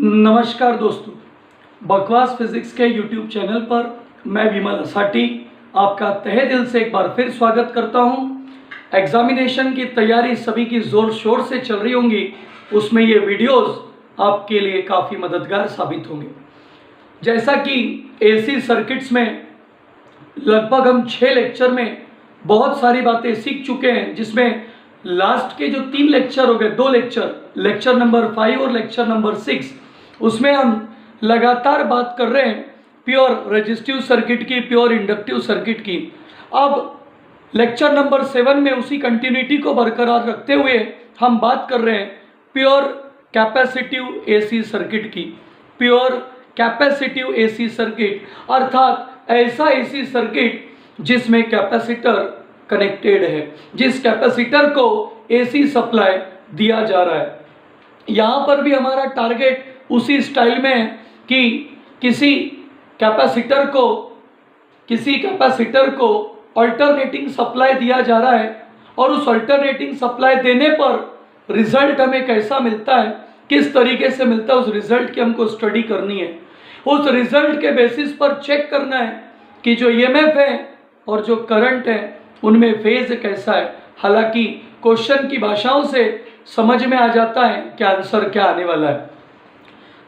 नमस्कार दोस्तों, बकवास फिजिक्स के YouTube चैनल पर मैं विमल असाटी आपका तहे दिल से एक बार फिर स्वागत करता हूं। एग्जामिनेशन की तैयारी सभी की ज़ोर शोर से चल रही होंगी, उसमें ये वीडियोस आपके लिए काफ़ी मददगार साबित होंगे। जैसा कि AC सर्किट्स में लगभग हम 6 लेक्चर में बहुत सारी बातें सीख चुके हैं, जिसमें लास्ट के जो 3 लेक्चर हो गए, 2 लेक्चर नंबर 5 और लेक्चर नंबर 6, उसमें हम लगातार बात कर रहे हैं प्योर रेजिस्टिव सर्किट की, प्योर इंडक्टिव सर्किट की। अब लेक्चर नंबर 7 में उसी कंटिन्यूटी को बरकरार रखते हुए हम बात कर रहे हैं प्योर कैपेसिटिव AC सर्किट की। प्योर कैपेसिटिव AC सर्किट अर्थात ऐसा AC सर्किट जिसमें कैपेसिटर कनेक्टेड है, जिस कैपेसिटर को AC सप्लाई दिया जा रहा है। यहाँ पर भी हमारा टारगेट उसी स्टाइल में है कि किसी कैपेसिटर को अल्टरनेटिंग सप्लाई दिया जा रहा है और उस अल्टरनेटिंग सप्लाई देने पर रिजल्ट हमें कैसा मिलता है, किस तरीके से मिलता है, उस रिजल्ट की हमको स्टडी करनी है। उस रिजल्ट के बेसिस पर चेक करना है कि जो EMF है और जो करंट है उनमें फेज कैसा है। हालांकि क्वेश्चन की भाषाओं से समझ में आ जाता है कि आंसर क्या आने वाला है।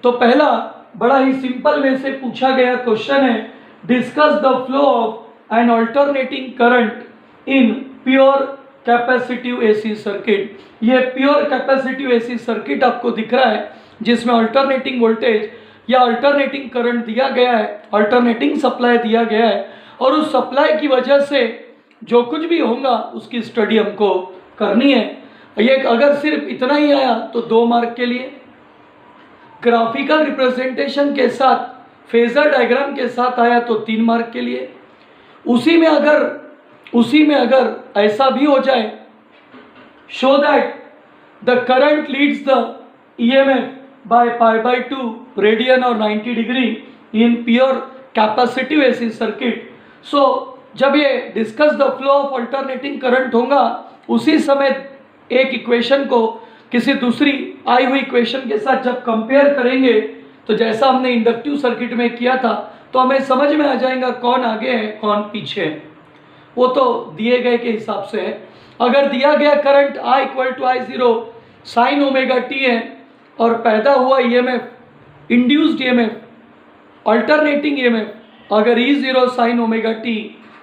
तो पहला बड़ा ही सिंपल वे से पूछा गया क्वेश्चन है, discuss the flow of N alternating current in pure capacitive AC circuit. ये प्योर कैपेसिटिव AC सर्किट आपको दिख रहा है जिसमें अल्टरनेटिंग वोल्टेज या अल्टरनेटिंग करंट दिया गया है, अल्टरनेटिंग सप्लाई दिया गया है, और उस सप्लाई की वजह से जो कुछ भी होगा उसकी स्टडी हमको करनी है। ये अगर सिर्फ इतना ही आया तो 2 मार्क के लिए, ग्राफिकल रिप्रेजेंटेशन के साथ, फेजर डायग्राम के साथ आया तो 3 मार्क के लिए। उसी में अगर ऐसा भी हो जाए, show that the current leads the EMF by π/2 radian और 90 degree in pure capacitive AC circuit. So जब ये discuss the flow of alternating current होगा, उसी समय एक इक्वेशन को किसी दूसरी आई हुई इक्वेशन के साथ जब कंपेयर करेंगे तो जैसा हमने इंडक्टिव सर्किट में किया था तो हमें समझ में आ जाएगा कौन आगे है कौन पीछे है। वो तो दिए गए के हिसाब से है। अगर दिया गया current I = I0 sin ωt है और पैदा हुआ EMF, induced EMF, alternating EMF अगर E0 sin ωt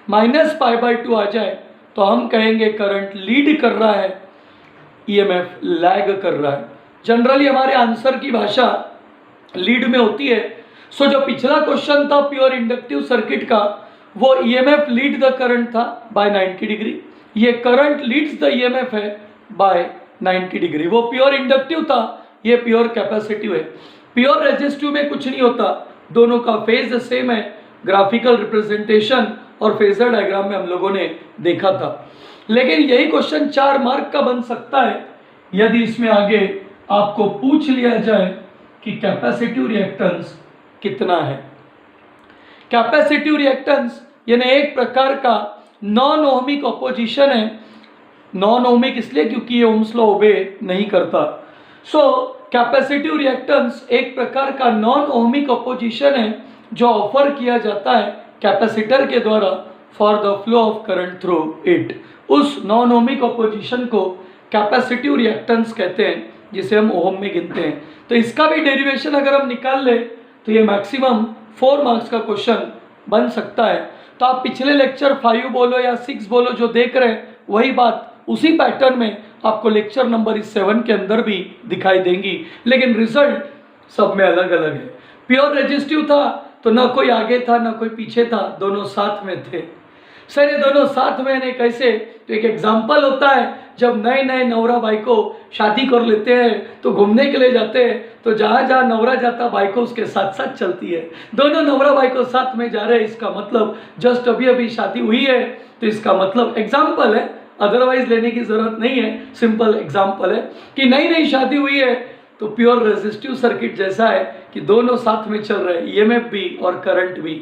-π/2 आ जाए तो हम कहेंगे करंट लीड कर रहा है, EMF लैग कर रहा है। जनरली हमारे आंसर की भाषा लीड में होती है। सो जो पिछला क्वेश्चन था प्योर इंडक्टिव सर्किट का, वो EMF लीड द करंट था बाय 90 डिग्री। ये करंट लीड्स द EMF है बाय 90 डिग्री। वो प्योर इंडक्टिव था, ये प्योर कैपेसिटिव है। प्योर रेजिस्टिव में कुछ नहीं होता, दोनों का फेज सेम है। ग्राफिकल रिप्रेजेंटेशन और फेजर डायग्राम में हम लोगों ने देखा था। लेकिन यही क्वेश्चन 4 मार्क का बन सकता है यदि इसमें आगे आपको पूछ लिया जाए कि कैपेसिटिव रिएक्टेंस कितना है। कैपेसिटिव रिएक्टेंस यानी एक प्रकार का नॉन ओहमिक ऑपोजिशन है। नॉन ओहमिक इसलिए क्योंकि ये ओम्स लॉ ओबे नहीं करता। सो कैपेसिटिव रिएक्टेंस एक प्रकार का नॉन ओहमिक ऑपोजिशन है जो ऑफर किया जाता है कैपेसिटर के द्वारा for the flow of current through it. उस नॉन ओहमिक ऑपोजिशन को कैपेसिटिव रिएक्टेंस कहते हैं, जिसे हम ओम में गिनते हैं। तो इसका भी डेरिवेशन अगर हम निकाल ले तो ये मैक्सिमम 4 मार्क्स का क्वेश्चन बन सकता है। तो आप पिछले लेक्चर 5 बोलो या 6 बोलो जो देख रहे हैं, वही बात उसी पैटर्न में आपको लेक्चर नंबर 7 के अंदर भी दिखाई देंगी, लेकिन रिजल्ट सब में अलग अलग है। प्योर रेजिस्टिव था तो ना कोई आगे था ना कोई पीछे था, दोनों साथ में थे। सर ये दोनों साथ में ने कैसे? तो एक एग्जाम्पल होता है, जब नए नए नवरा भाई को शादी कर लेते हैं तो घूमने के लिए जाते हैं, तो जहाँ जहाँ नवरा जाता भाई को उसके साथ साथ चलती है। दोनों नवरा भाई को साथ में जा रहे हैं, इसका मतलब जस्ट अभी अभी शादी हुई है, तो इसका मतलब एग्जाम्पल है, अदरवाइज लेने की जरूरत नहीं है। सिंपल एग्जाम्पल है कि नई नई शादी हुई है तो प्योर रेजिस्टिव सर्किट जैसा है कि दोनों साथ में चल रहे हैं, EMF भी और करंट भी।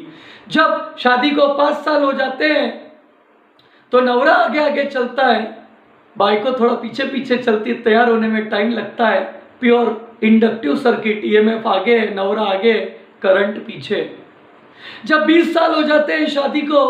जब शादी को 5 साल हो जाते हैं तो नवरा आगे आगे चलता है, बाई को थोड़ा पीछे पीछे चलती है, तैयार होने में टाइम लगता है, प्योर इंडक्टिव सर्किट, ईएमएफ आगे है, नवरा आगे है, करंट पीछे। जब 20 साल हो जाते हैं शादी को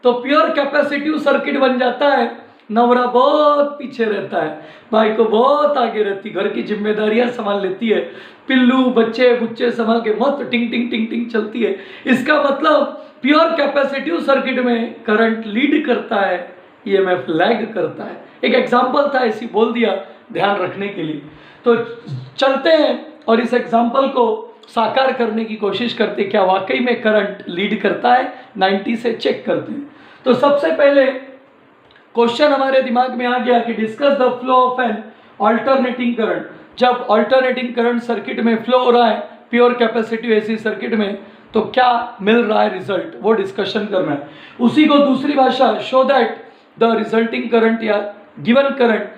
तो प्योर कैपेसिटिव सर्किट बन जाता है, नवरा बहुत पीछे रहता है, भाई को बहुत आगे रहती, घर की जिम्मेदारियां संभाल लेती है, पिल्लू बच्चे बुच्चे संभाल के मत टिंग टिंग टिंग टिंग चलती है। इसका मतलब प्योर कैपेसिटिव सर्किट में करंट लीड करता है, ईएमएफ लैग करता है। एक एग्जांपल था, ऐसी बोल दिया ध्यान रखने के लिए। तो चलते हैं और इस एग्जांपल को साकार करने की कोशिश करते, क्या वाकई में करंट लीड करता है, 90 से चेक करते हैं। तो सबसे पहले क्वेश्चन हमारे दिमाग में आ गया कि discuss the flow of N alternating current. जब अल्टरनेटिंग करंट सर्किट में फ्लो हो रहा है प्योर कैपेसिटिव एसी सर्किट में, तो क्या मिल रहा है रिजल्ट, वो डिस्कशन करना है। उसी को दूसरी भाषा, show that the resulting current या given current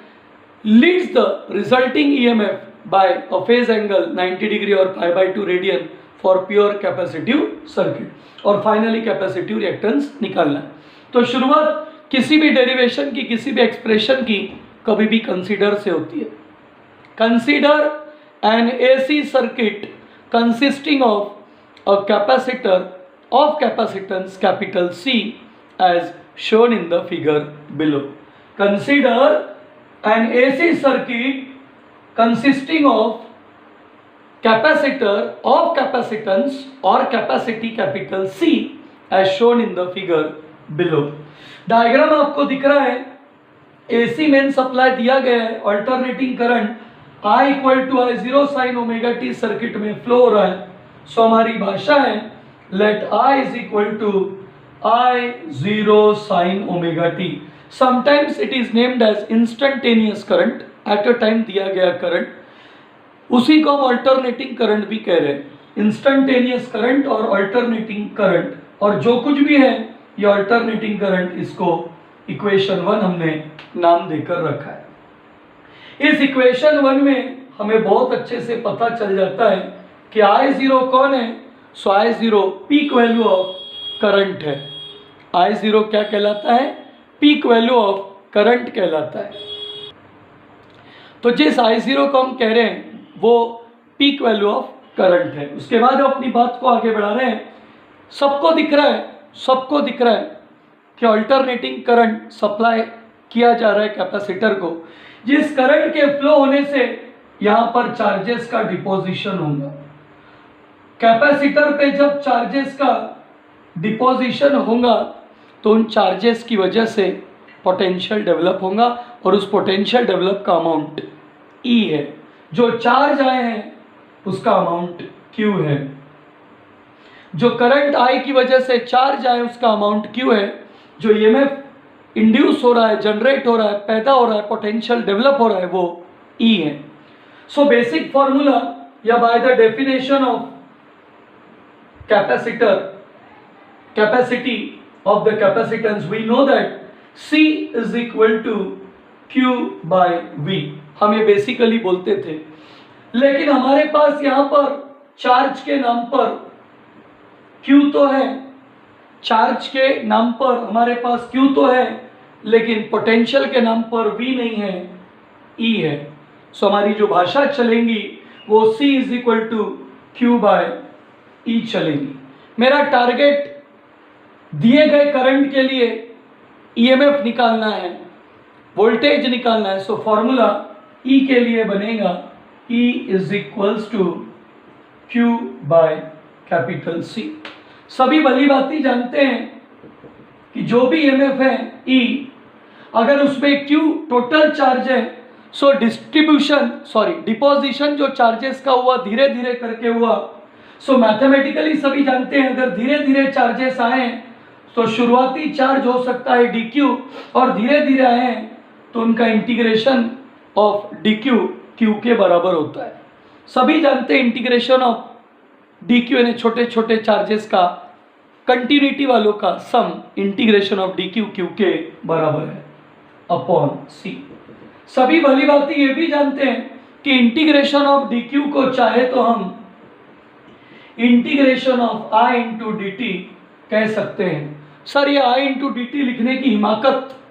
leads the resulting EMF by a phase angle 90 degree और pi/2 radian for pure capacitive circuit. और फाइनली कैपेसिटिव रिएक्टेंस निकालना है। तो शुरुआत किसी भी डेरिवेशन की, किसी भी एक्सप्रेशन की कभी भी कंसीडर से होती है। Consider N AC circuit consisting of a capacitor of capacitance capital C as shown in the figure below. Consider an AC circuit consisting of capacitor of capacitance or capacity capital C as shown in the figure below. Diagram आपको दिख रहा है, AC main supply दिया गया है, alternating current I equal to I0 sine omega t circuit में flow हो रहा है। सो हमारी भाषा है let I is equal to I0 sine omega t. Sometimes it is named as instantaneous current, at a time दिया गया current, उसी को हम अल्टरनेटिंग करंट भी कह रहे हैं। इंस्टेंटेनियस करंट और अल्टरनेटिंग करंट, और जो कुछ भी है ये अल्टरनेटिंग करंट, इसको इक्वेशन 1 हमने नाम देकर रखा है। इस इक्वेशन 1 में हमें बहुत अच्छे से पता चल जाता है कि I0 कौन है। सो I0 peak value of current है। I0 क्या कहलाता है, पीक वैल्यू ऑफ करंट कहलाता है। तो जिस I0 को हम कह रहे हैं वो पीक वैल्यू ऑफ करंट है। उसके बाद हम अपनी बात को आगे बढ़ा रहे हैं। सबको दिख रहा है कि अल्टरनेटिंग करंट सप्लाई किया जा रहा है कैपेसिटर को। जिस करंट के फ्लो होने से यहाँ पर चार्जेस का डिपोजिशन होगा। कैपेसिटर पे जब चार्जेस का डिपोजिशन होगा तो उन चार्जेस की वजह से पोटेंशियल डेवलप होगा, और उस पोटेंशियल डेवलप का अमाउंट E है। जो चार्ज आए हैं उसका अमाउंट Q है। जो करंट I की वजह से चार्ज आए उसका अमाउंट Q है। जो EMF इंड्यूस हो रहा है, जनरेट हो रहा है, पैदा हो रहा है, पोटेंशियल डेवलप हो रहा है, वो E है। सो बेसिक फॉर्मूला या by the definition of capacitor, capacity of the capacitance, we know that C is equal to Q by V। हम ये बेसिकली बोलते थे, लेकिन हमारे पास यहाँ पर चार्ज के नाम पर Q तो है, चार्ज के नाम पर हमारे पास Q तो है, लेकिन पोटेंशियल के नाम पर V नहीं है, E है। सो हमारी जो भाषा चलेंगी वो C is equal to Q by E चलेगी। मेरा टारगेट दिए गए करंट के लिए ईएमएफ निकालना है, वोल्टेज निकालना है। सो फॉर्मूला E के लिए बनेगा E is equals to Q by capital C। सभी भली भांति जानते हैं कि जो भी ईएमएफ है E, अगर उसमें Q टोटल चार्ज है, सो डिपोजिशन जो चार्जेस का हुआ धीरे धीरे करके हुआ। सो मैथमेटिकली सभी जानते हैं अगर धीरे धीरे चार्जेस आए तो शुरुआती चार्ज हो सकता है dq, और धीरे धीरे आए तो उनका इंटीग्रेशन ऑफ dq q के बराबर होता है। सभी जानते हैं इंटीग्रेशन ऑफ dq यानी छोटे छोटे चार्जेस का कंटिन्यूटी वालों का some integration of dq q के बराबर है अपॉन c। सभी भली भांति ये भी जानते हैं कि इंटीग्रेशन ऑफ dq को चाहे तो हम integration of i into dt कह सकते हैं। सर ये I इंटू dt लिखने की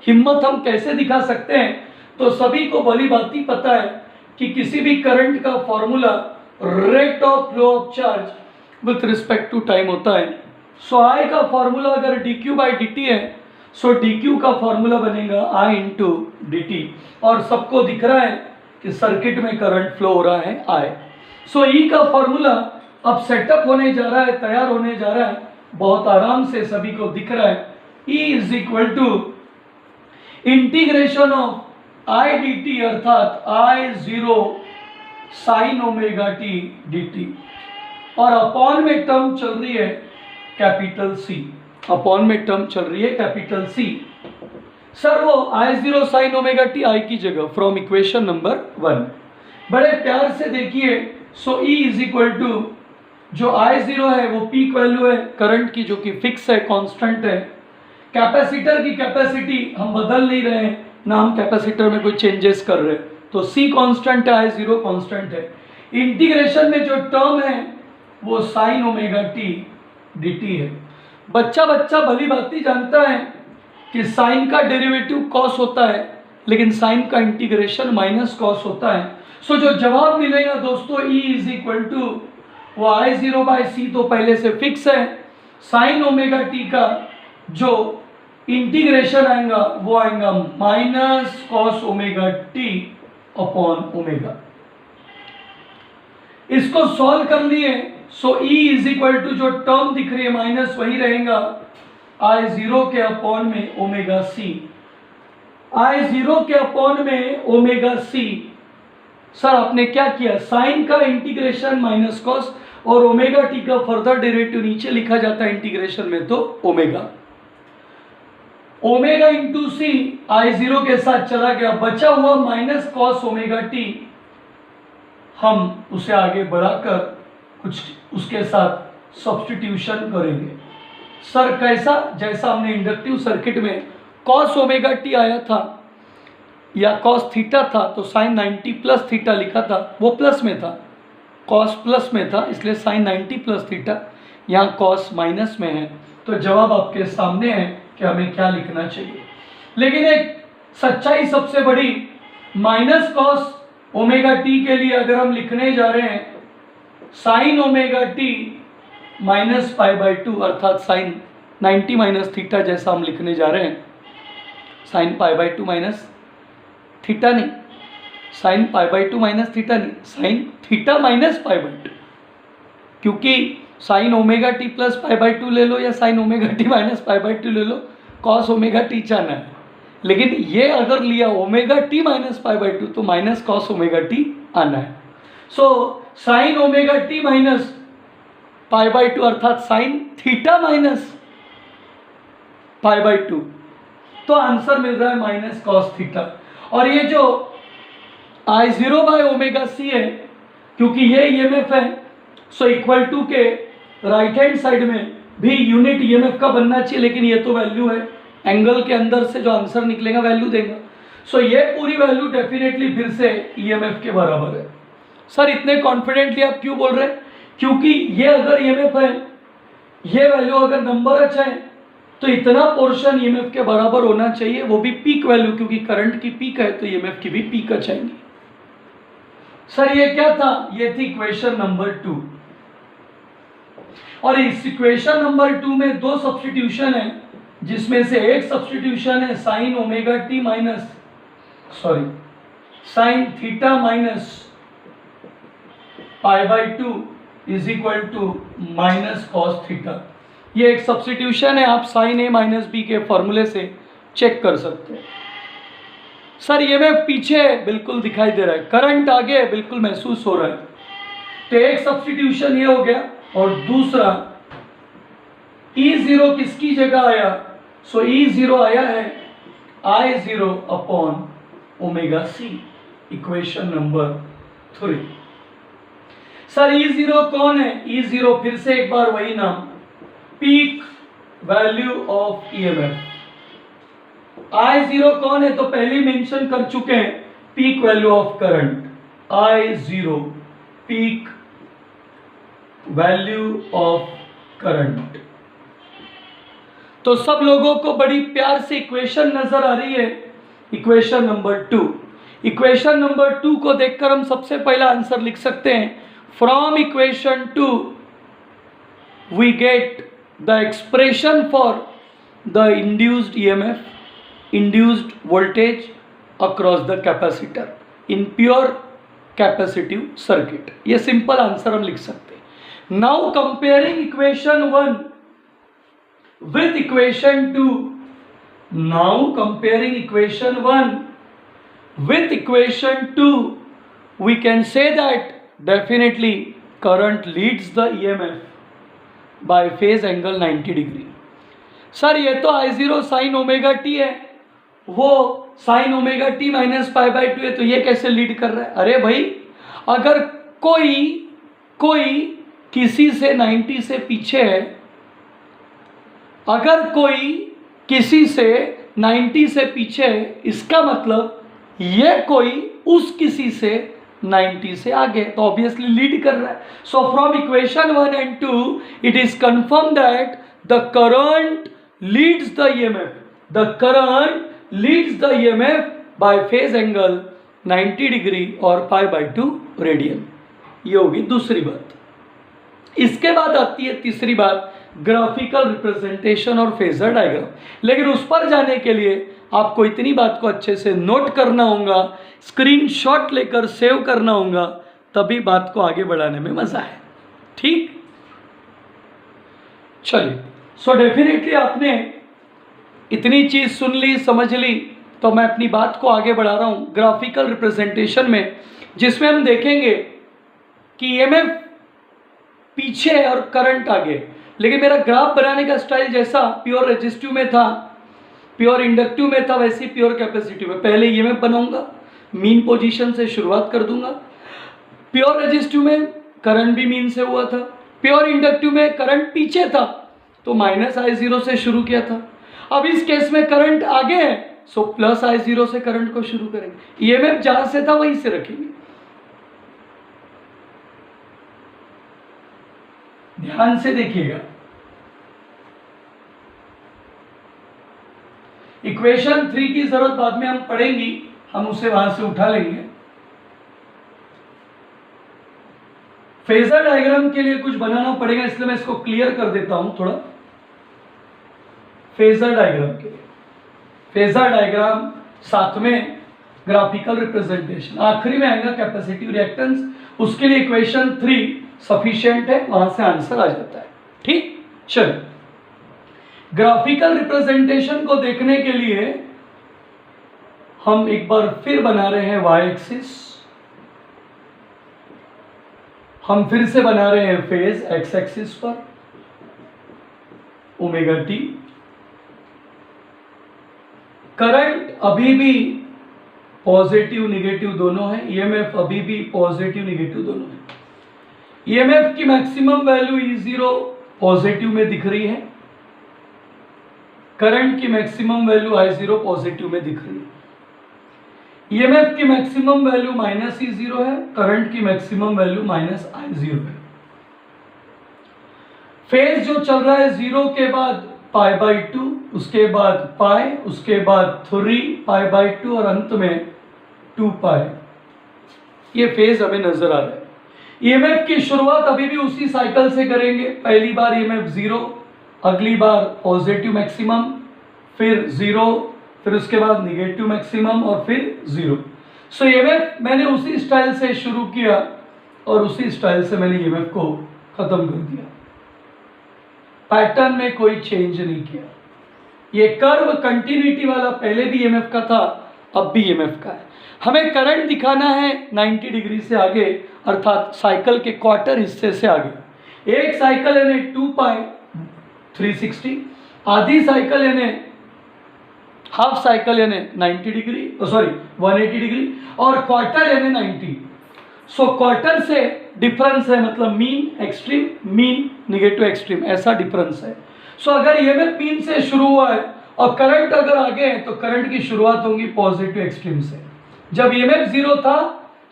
हिम्मत हम कैसे दिखा सकते हैं? तो सभी को भली भांति पता है कि किसी भी करंट का formula rate of flow of charge with respect to time होता है। सो आई का फॉर्मूला अगर dq बाई dt है, सो dq का फॉर्मूला बनेगा I इंटू dt, और सबको दिख रहा है कि सर्किट में करंट फ्लो हो रहा है I। सो E का फॉर्मूला अब सेटअप होने जा रहा है, तैयार होने जा रहा है, बहुत आराम से सभी को दिख रहा है। E is equal to integration of I dt अर्थात I0 sine omega t dt, और अपॉन में टर्म चल रही है कैपिटल C, अपॉन में टर्म चल रही है कैपिटल C। सर वो I0 sine omega T I की जगह फ्रॉम इक्वेशन नंबर 1 बड़े प्यार से देखिए। सो E इज इक्वल टू जो I0 है वो पीक वैल्यू है करंट की, जो कि फिक्स है, कांस्टेंट है। कैपेसिटर की कैपेसिटी हम बदल नहीं रहे हैं, ना हम कैपेसिटर में कोई चेंजेस कर रहे हैं, तो C कांस्टेंट है, I0 कांस्टेंट है। इंटीग्रेशन में जो टर्म है वो साइन ओमेगा टी dt है। बच्चा भली भांति जानता है कि साइन का डेरिवेटिव कॉस होता है, लेकिन साइन का इंटीग्रेशन माइनस कॉस होता है। सो जो जवाब मिलेगा दोस्तों E इज इक्वल टू वो I0 बाई C तो पहले से फिक्स है, साइन ओमेगा टी का जो इंटीग्रेशन आएगा वो आएगा minus cos omega T upon omega. इसको सॉल्व कर लिए, सो E इज इक्वल टू जो टर्म दिख रही है माइनस वही रहेगा I0 के अपॉन में ओमेगा C, I0 के अपॉन में ओमेगा C। सर आपने क्या किया, साइन का इंटीग्रेशन माइनस कॉस और ओमेगा टी का फर्दर डेरिवेटिव नीचे लिखा जाता है इंटीग्रेशन में, तो ओमेगा ओमेगा इंटू सी I0 के साथ चला गया, बचा हुआ माइनस कॉस ओमेगा टी, हम उसे आगे बढ़ाकर कुछ उसके साथ सब्स्टिट्यूशन करेंगे। सर कैसा, जैसा हमने इंडक्टिव सर्किट में कॉस ओमेगा टी आया था या कॉस थीटा था, तो साइन 90 प्लस थीटा लिखा था, वो प्लस में था, कॉस प्लस में था, इसलिए साइन 90 प्लस थीटा, यहाँ कॉस माइनस में है। तो जवाब आपके सामने है कि हमें क्या लिखना चाहिए। लेकिन एक सच्चाई सबसे बड़ी, माइनस कॉस ओमेगा टी के लिए अगर हम लिखने जा रहे हैं sine omega T minus pi by two, अर्थात साइन 90 माइनस थीटा जैसा हम लिखने जा रहे हैं, sine pi by two minus theta नहीं, sine pi by two minus theta नहीं, sine theta minus pi by two, क्योंकि sine omega T plus pi by two ले लो या sine omega T minus pi by two ले लो, cos omega T जाना है। लेकिन ये अगर लिया omega T minus pi by two तो माइनस कॉस ओमेगा टी आना है। So sine omega T minus pi by two अर्थात sine theta minus pi by two, तो आंसर मिल रहा है माइनस कॉस थीटा। और ये जो I0 बाय ओमेगा सी है, क्योंकि ये EMF है, सो इक्वल टू के राइट हैंड साइड में भी यूनिट EMF का बनना चाहिए, लेकिन ये तो वैल्यू है, एंगल के अंदर से जो आंसर निकलेगा वैल्यू देगा। सो ये पूरी वैल्यू डेफिनेटली फिर से EMF के बराबर है। सर इतने कॉन्फिडेंटली आप क्यों बोल रहे हैं, क्योंकि ये अगर EMF है, ये वैल्यू अगर नंबर अच्छा है, तो इतना पोर्शन EMF के बराबर होना चाहिए, वो भी पीक वैल्यू, क्योंकि करंट की पीक है तो EMF की भी पीक आएंगी। सर ये क्या था, ये थी इक्वेशन नंबर 2, और इस इक्वेशन नंबर 2 में दो सब्स्टिट्यूशन है, जिसमें से एक सब्स्टिट्यूशन है sine omega T minus sine theta minus pi by two is equal to minus cos theta. ये एक सब्स्टिट्यूशन है, आप साइन ए माइनस बी के फॉर्मूले से चेक कर सकते हैं। सर EMF पीछे बिल्कुल दिखाई दे रहा है, करंट आगे बिल्कुल महसूस हो रहा है, तो एक सब्स्टिट्यूशन ये हो गया, और दूसरा E0 किसकी जगह आया, सो E0 आया है I0 upon omega C, equation number 3। Sir E0 कौन है, E0 फिर से एक बार वही नाम, peak value of EMF। I0 कौन है तो पहले ही मेंशन कर चुके हैं, peak value of current, I0 peak value of current. तो सब लोगों को बड़ी प्यार से इक्वेशन नजर आ रही है, इक्वेशन नंबर 2। इक्वेशन नंबर 2 को देखकर हम सबसे पहला आंसर लिख सकते हैं, from equation 2 we get the expression for the induced EMF, induced voltage across the capacitor in pure capacitive circuit. ये सिंपल आंसर हम लिख सकते हैं। Now comparing equation 1 with equation 2, now comparing equation 1 with equation 2, we can say that definitely current leads the EMF by phase angle 90 degree। Sir ये तो I0 sin omega T है, वो sin omega T minus pi by 2 है, तो ये कैसे lead कर रहा है? अरे भाई, अगर कोई किसी से 90 से पीछे है, अगर कोई किसी से 90 से पीछे है, इसका मतलब ये कोई उस किसी से 90 से आगे, तो ऑब्वियसली लीड कर रहा है। So from equation 1 and 2 it is confirm that the current leads the EMF, the current leads the EMF bye phase angle 90 degree और पाई बाई 2 रेडियन। ये होगी दूसरी बात। इसके बाद आती है तीसरी बात, ग्राफिकल रिप्रेजेंटेशन और फेजर डायग्राम। लेकिन उस पर जाने के लिए आपको इतनी बात को अच्छे से नोट करना होगा, स्क्रीनशॉट लेकर सेव करना होगा, तभी बात को आगे बढ़ाने में मजा है। ठीक, चलिए। सो डेफिनेटली आपने इतनी चीज सुन ली, समझ ली, तो मैं अपनी बात को आगे बढ़ा रहा हूं ग्राफिकल रिप्रेजेंटेशन में, जिसमें हम देखेंगे कि ईएमएफ पीछे है और करंट आगे। लेकिन मेरा ग्राफ बनाने का स्टाइल जैसा प्योर रेजिस्टिव में था, प्योर इंडक्टिव में था, वैसे प्योर कैपेसिटिव में। पहले ईएमएफ बनाऊंगा, मीन पोजीशन से शुरुआत कर दूंगा। प्योर रेजिस्टिव में करंट भी मीन से हुआ था, प्योर इंडक्टिव में करंट पीछे था तो माइनस I0 से शुरू किया था। अब इस केस में करंट आगे है, सो प्लस I0 से करंट को शुरू करेंगे। ईएमएफ जहां से था वहीं से रखेंगे। ध्यान से देखिएगा, इक्वेशन 3 की जरूरत बाद में हम पढ़ेंगी, हम उसे वहां से उठा लेंगे। फेजर डायग्राम के लिए कुछ बनाना पड़ेगा, इसलिए मैं इसको क्लियर कर देता हूं थोड़ा। फेजर डायग्राम के लिए, फेजर डायग्राम साथ में ग्राफिकल रिप्रेजेंटेशन, आखिरी में आएगा कैपेसिटिव रिएक्टेंस। उसके लिए इक्वेशन 3 सफिशिएंट है, वहां से आंसर आ जाता है। ठीक, चलो। ग्राफिकल रिप्रेजेंटेशन को देखने के लिए हम एक बार फिर बना रहे हैं वाई एक्सिस, हम फिर से बना रहे हैं फेज एक्स एक्सिस पर ओमेगा टी। करंट अभी भी पॉजिटिव निगेटिव दोनों है, ईएमएफ अभी भी पॉजिटिव निगेटिव दोनों है। ईएमएफ की मैक्सिमम वैल्यू E0 पॉजिटिव में दिख रही है, करंट की मैक्सिमम वैल्यू I0 पॉजिटिव में दिख रही है। ईएमएफ की मैक्सिमम वैल्यू माइनस E0 है, करंट की मैक्सिमम वैल्यू माइनस I0 है। फेज जो चल रहा है 0 के बाद पाई बाई 2, उसके बाद पाई, उसके बाद 3 पाई बाई 2 और अंत में 2 पाई। ये फेज हमें नजर आ रहा है। ईएमएफ की शुरुआत अभी भी उसी साइकिल से करेंगे। पहली बार ईएमएफ 0, अगली बार पॉजिटिव मैक्सिमम, फिर 0, फिर उसके बाद निगेटिव मैक्सिमम और फिर 0। सो ईएमएफ मैंने उसी स्टाइल से शुरू किया और उसी स्टाइल से मैंने ईएमएफ को खत्म कर दिया। पैटर्न में कोई चेंज नहीं किया। ये कर्व कंटिन्यूटी वाला पहले भी ईएमएफ का था, अब भी ईएमएफ का है। हमें करंट दिखाना है 90 डिग्री से आगे, अर्थात साइकिल के क्वार्टर हिस्से से आगे। एक साइकिल यानी 2 पाई 360, आधी साइकिल यानी हाफ साइकिल यानी 90 डिग्री, सॉरी 180 डिग्री, और क्वार्टर यानी 90। सो क्वार्टर से डिफरेंस है, मतलब mean extreme, mean negative extreme, ऐसा डिफरेंस है। सो अगर ईएमएफ मीन से शुरू हुआ है और करंट अगर आगे है तो करंट की शुरुआत होगी पॉजिटिव एक्सट्रीम से। जब ईएमएफ 0 था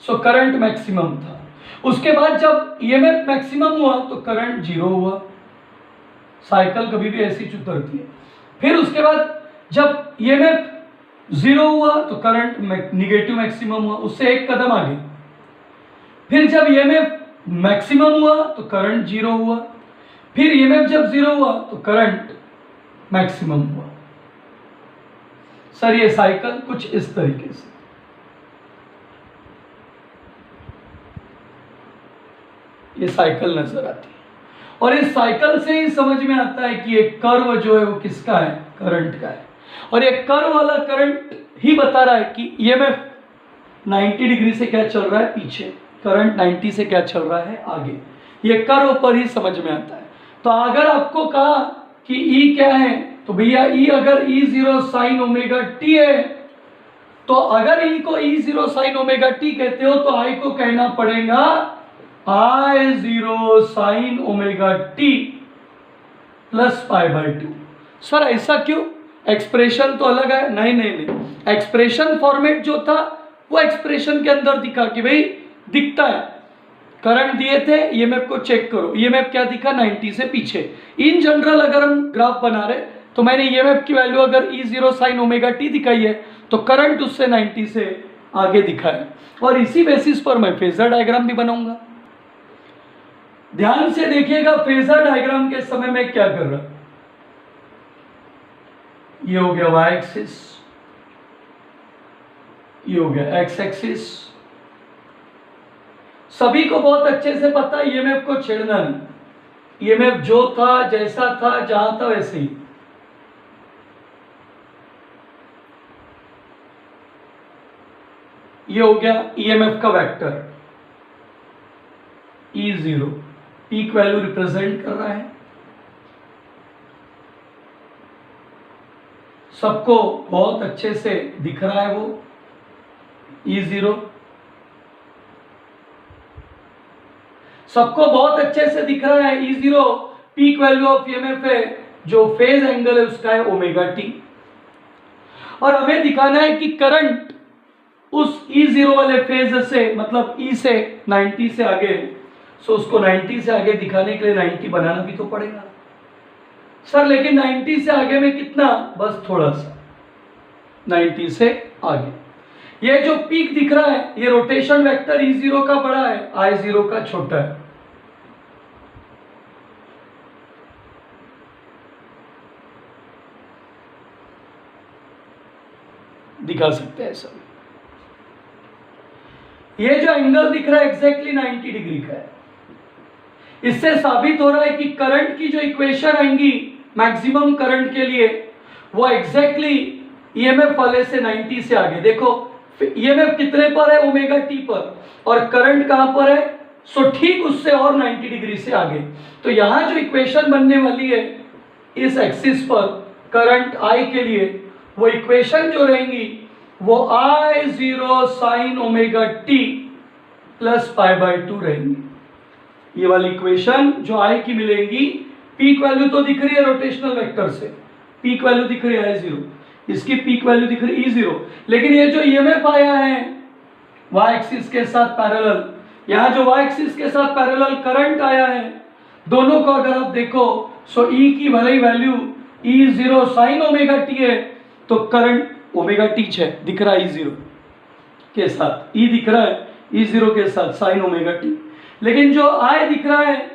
सो करंट मैक्सिमम था, उसके बाद जब ईएमएफ मैक्सिमम हुआ तो करंट 0 हुआ। साइकिल कभी भी ऐसी चुतरती है। फिर उसके बाद जब ईएमएफ जीरो हुआ तो करंट निगेटिव मैक्सिमम हुआ, उससे एक कदम आगे। फिर जब ईएमएफ मैक्सिमम हुआ तो करंट जीरो हुआ, फिर ईएमएफ जब जीरो हुआ तो करंट मैक्सिमम हुआ। सर ये साइकिल कुछ इस तरीके से, ये साइकिल नजर आती है और इस साइकिल से ही समझ में आता है कि एक कर्व जो है वो किसका है, करंट का है। और ये कर्व वाला करंट ही बता रहा है कि ईएमएफ 90 डिग्री से क्या चल रहा है पीछे, करंट 90 से क्या चल रहा है आगे। ये कर्व पर ही समझ में आता है। तो अगर आपको कहा कि E क्या है, तो भैया E अगर E0 साइन ओमेगा टी है, तो अगर E को E0 साइन ओमेगा टी कहते हो तो I को कहना पड़ेगा I0 sine omega T plus pi by 2। Sir ऐसा क्यों, एक्सप्रेशन तो अलग है। नहीं नहीं नहीं, एक्सप्रेशन फॉर्मेट जो था वो एक्सप्रेशन के अंदर दिखा कि भाई दिखता है, करंट दिए थे, ईएमएफ को चेक करो, ईएमएफ क्या दिखा 90 से पीछे। इन जनरल अगर हम ग्राफ बना रहे तो मैंने ईएमएफ की वैल्यू अगर E0 साइन ओमेगा टी दिखाई है तो करंट उससे 90 से आगे दिखा है, और इसी बेसिस पर मैं फेजर डायग्राम भी बनाऊंगा। ध्यान से देखिएगा फेजर डायग्राम के समय में क्या कर रहा, ये हो गया वाई एक्सिस, ये हो गया एक्स एक्सिस। सभी को बहुत अच्छे से पता है ईएमएफ को छेड़ना नहीं, ईएमएफ जो था जैसा था जहां था वैसे ही। ये हो गया ईएमएफ का vector E0, peak value represent कर रहा है। सबको बहुत अच्छे से दिख रहा है वो E0, सबको बहुत अच्छे से दिख रहा है E0 peak value of EMF है, जो फेज एंगल है उसका है ओमेगा टी। और हमें दिखाना है कि करंट उस E0 वाले फेज से, मतलब E से 90 से आगे है, सो उसको 90 से आगे दिखाने के लिए 90 बनाना भी तो पड़ेगा। सर लेकिन 90 से आगे में कितना, बस थोड़ा सा 90 से आगे। ये जो पीक दिख रहा है ये रोटेशन वेक्टर E0 का बड़ा है, I0 का छोटा है। दिखा सकते हैं सब। ये जो एंगल दिख रहा है एग्जैक्टली 90 डिग्री का है। इससे साबित हो रहा है कि करंट की जो इक्वेशन आएंगी मैक्सिमम करंट के लिए वो एग्जैक्टली ईएमएफ वाले से 90 से आगे। देखो ईएमएफ कितने पर है, ओमेगा टी पर, और करंट कहां पर है, सो ठीक उससे और 90 डिग्री से आगे। तो यहां जो इक्वेशन बनने वाली है इस एक्सिस पर करंट आई के लिए, वो इक्वेशन जो रहेंगी वो I0 sine omega T plus pi by 2 रहेंगी। ये वाली इक्वेशन जो आई की मिलेंगी, पीक वैल्यू तो दिख रही है रोटेशनल वेक्टर से, पीक वैल्यू दिख रही है I0, इसकी पीक वैल्यू दिख रही है E0, लेकिन ये जो ईएमएफ आया है वाई एक्सिस के साथ पैरेलल, यहाँ जो वाई एक्सिस के साथ पैरेलल करंट आया है, दोनों को अगर आप देखो सो E की भले ही value E0 sine omega T है, तो करंट ओमेगा टी है दिख रहा है E0 के साथ, E दिख रहा है E0 के साथ साइन ओमेगा टी, लेकिन जो I दिख रहा है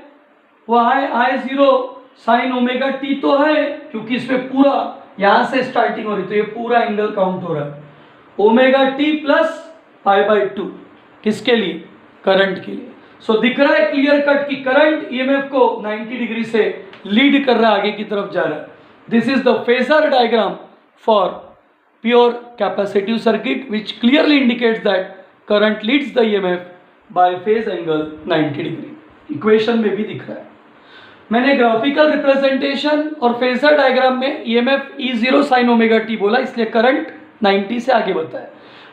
वो I0 साइन ओमेगा टी तो है, क्योंकि इसमें पूरा यहां से स्टार्टिंग हो रही, तो ये पूरा एंगल काउंट हो रहा है omega T plus pi by 2, किसके लिए, करंट के लिए। सो दिख रहा है क्लियर कट कि करंट ईएमएफ को 90 डिग्री से लीड कर रहा है, आगे की तरफ जा रहा है। This is the phasor diagram for pure capacitive circuit which clearly indicates that current leads the EMF bye phase angle 90 degree. Equation में भी दिख रहा है। मैंने ग्राफिकल रिप्रेजेंटेशन और फेजर डायग्राम में EMF E0 sine omega T बोला, इसलिए करंट 90 से आगे बताया।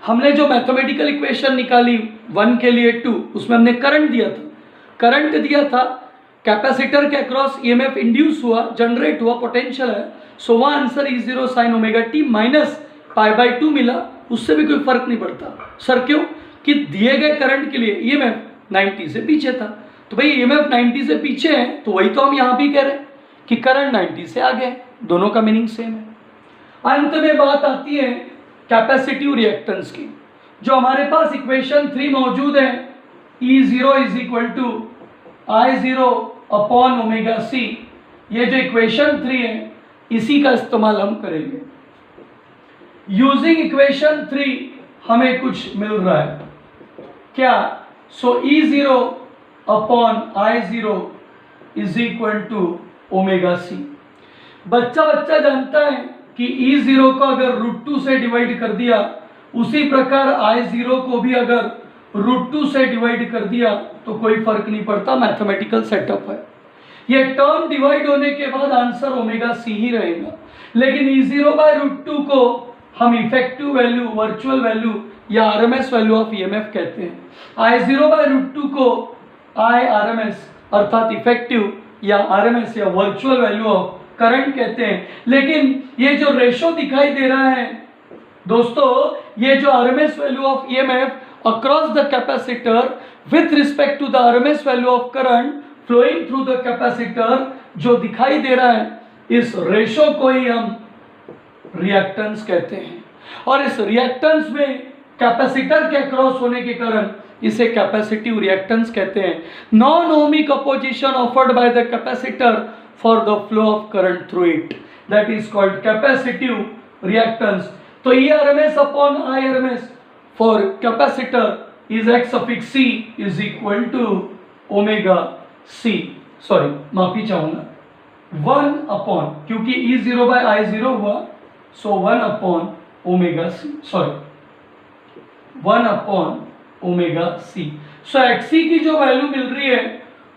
हमने जो मैथमेटिकल इक्वेशन निकाली 1 के लिए 2, उसमें हमने करंट दिया था, करंट दिया था, कैपेसिटर के अक्रॉस ईएमएफ इंड्यूस हुआ, जनरेट हुआ, पोटेंशियल है, सो वहाँ answer E0 sine omega T minus pi by 2 मिला, उससे भी कोई फर्क नहीं पड़ता। सर क्यों, कि दिए गए करंट के लिए ईएमएफ 90 से पीछे था, तो भाई ईएमएफ 90 से पीछे है, तो वही तो हम यहाँ भी कह रहे हैं कि करंट 90 से आगे है, दोनों का मीनिंग सेम है। अंत में बात आती है कैपेसिटिव रिएक्टेंस की। जो हमारे पास इक्वेशन 3 मौजूद है, E0 is equal to I0 upon omega C, ये जो इक्वेशन 3 है इसी का इस्तेमाल हम करेंगे। यूजिंग इक्वेशन 3 हमें कुछ मिल रहा है क्या? So E0 upon I0 is equal to omega C. बच्चा जानता है कि E0 को अगर √2 से डिवाइड कर दिया, उसी प्रकार I0 को भी अगर √2 से डिवाइड कर दिया तो कोई फर्क नहीं पड़ता, मैथमेटिकल सेटअप है। ये टर्म डिवाइड होने के बाद आंसर ओमेगा सी ही रहेगा। लेकिन E0 बाय √2 को हम इफेक्टिव वैल्यू, वर्चुअल वैल्यू या RMS वैल्यू ऑफ EMF कहते हैं। I0 बाय √2 को IRMS अर्थात इफेक्टिव या RMS या वर्चुअल वैल्यू ऑफ करंट कहते हैं। लेकिन ये जो रेशो दिखाई दे रहा है दोस्तों, ये जो RMS value of EMF across the capacitor with respect to the RMS value of current flowing through the capacitor जो दिखाई दे रहा है, इस रेशो को ही हम रिएक्टेंस कहते हैं। और इस रिएक्टेंस में कैपेसिटर के अक्रॉस होने के कारण इसे कैपेसिटिव रिएक्टेंस कहते हैं। Non ohmic opposition offered by the capacitor for the flow of current through it, that is called capacitive reactance. तो ERMS upon IRMS for capacitor is x suffix c is equal to omega c, sorry माफी चाहूंगा, 1 upon, क्योंकE0 by I0 हुआ, so 1 upon omega c, sorry 1 upon omega c। so xc की जो value मिल रही है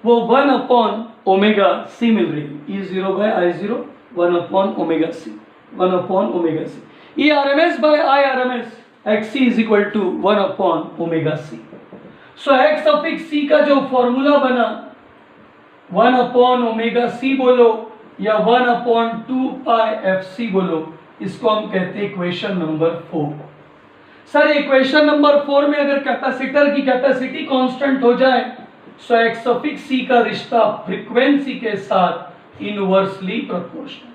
वो 1 upon omega सी मिल रही है। E0 by I0 1 upon omega C, 1 upon omega C. ERMS बाय IRMS XC is equal to 1 upon omega C. So X suffix C का जो फॉर्मूला बना 1 अपॉन ओमेगा सी बोलो या 1 अपॉन 2 पाई FC बोलो, इसको हम कहते हैं equation number 4। Sir equation number 4 में अगर कैपेसिटर की कैपेसिटी कांस्टेंट हो जाए, सो एक्स सफिक्स सी का रिश्ता फ्रीक्वेंसी के साथ इनवर्सली प्रोपोर्शनल,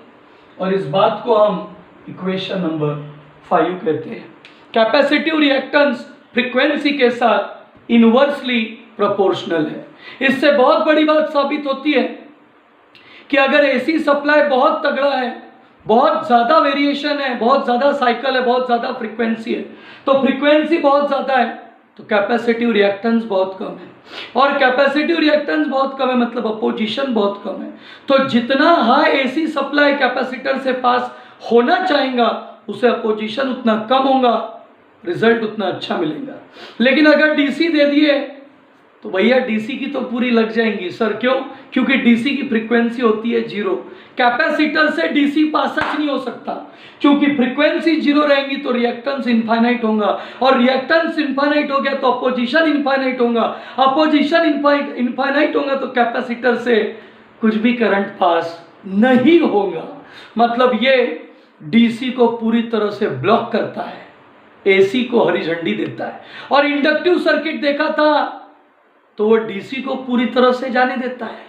और इस बात को हम इक्वेशन नंबर 5 कहते हैं। कैपेसिटिव रिएक्टेंस फ्रीक्वेंसी के साथ इनवर्सली प्रोपोर्शनल है। इससे बहुत बड़ी बात साबित होती है कि अगर एसी सप्लाई बहुत तगड़ा है, बहुत ज़्यादा वेरिएशन है, बहुत ज़्यादा साइकिल है, बहुत ज़्यादा फ्रीक्वेंसी है, तो फ्रीक्वेंसी बहुत ज़्यादा है तो कैपेसिटिव रिएक्टेंस बहुत कम है, और कैपेसिटिव रिएक्टेंस बहुत कम है मतलब अपोजिशन बहुत कम है। तो जितना हाई एसी सप्लाई कैपेसिटर से पास होना चाहेगा उसे अपोजिशन उतना कम होगा, रिजल्ट उतना अच्छा मिलेगा। लेकिन अगर डीसी दे दिए तो भैया डीसी की तो पूरी लग जाएंगी। सर क्यों? क्योंकि डीसी की फ्रीक्वेंसी होती है 0। कैपेसिटर से डीसी पास सच नहीं हो सकता, क्योंकि फ्रीक्वेंसी 0 रहेंगी तो रिएक्टेंस इनफाइनाइट होगा, और रिएक्टेंस इनफाइनाइट हो गया तो अपोजिशन इनफाइनाइट होगा, अपोजिशन इनफाइनाइट होगा तो कैपेसिटर से कुछ भी करंट पास नहीं होगा। मतलब ये डीसी को पूरी तरह से ब्लॉक करता है, एसी को हरी झंडी देता है। और इंडक्टिव सर्किट देखा था तो वो डीसी को पूरी तरह से जाने देता है,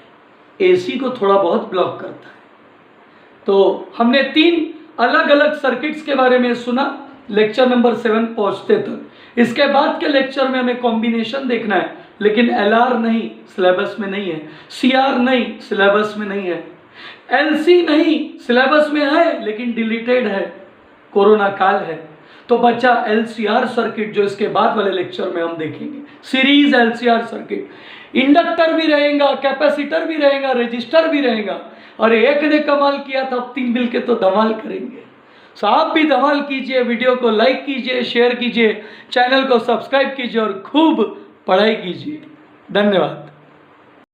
एसी को थोड़ा बहुत ब्लॉक करता है। तो हमने 3 अलग अलग सर्किट्स के बारे में सुना लेक्चर नंबर 7 पहुंचते तक। इसके बाद के लेक्चर में हमें कॉम्बिनेशन देखना है, लेकिन LR नहीं, सिलेबस में नहीं है, CR नहीं, सिलेबस में नहीं है, LC नहीं, सिलेबस में है लेकिन डिलीटेड है, कोरोना काल है। तो बच्चा LCR सर्किट जो इसके बाद वाले लेक्चर में हम देखेंगे, सीरीज LCR सर्किट, इंडक्टर भी रहेगा, कैपेसिटर भी रहेगा, रेजिस्टर भी रहेगा। और एक ने कमाल किया था, अब 3 मिलके तो धमाल करेंगे। सो आप भी धमाल कीजिए, वीडियो को लाइक कीजिए, शेयर कीजिए, चैनल को सब्सक्राइब कीजिए और खूब पढ़ाई कीजिए। धन्यवाद।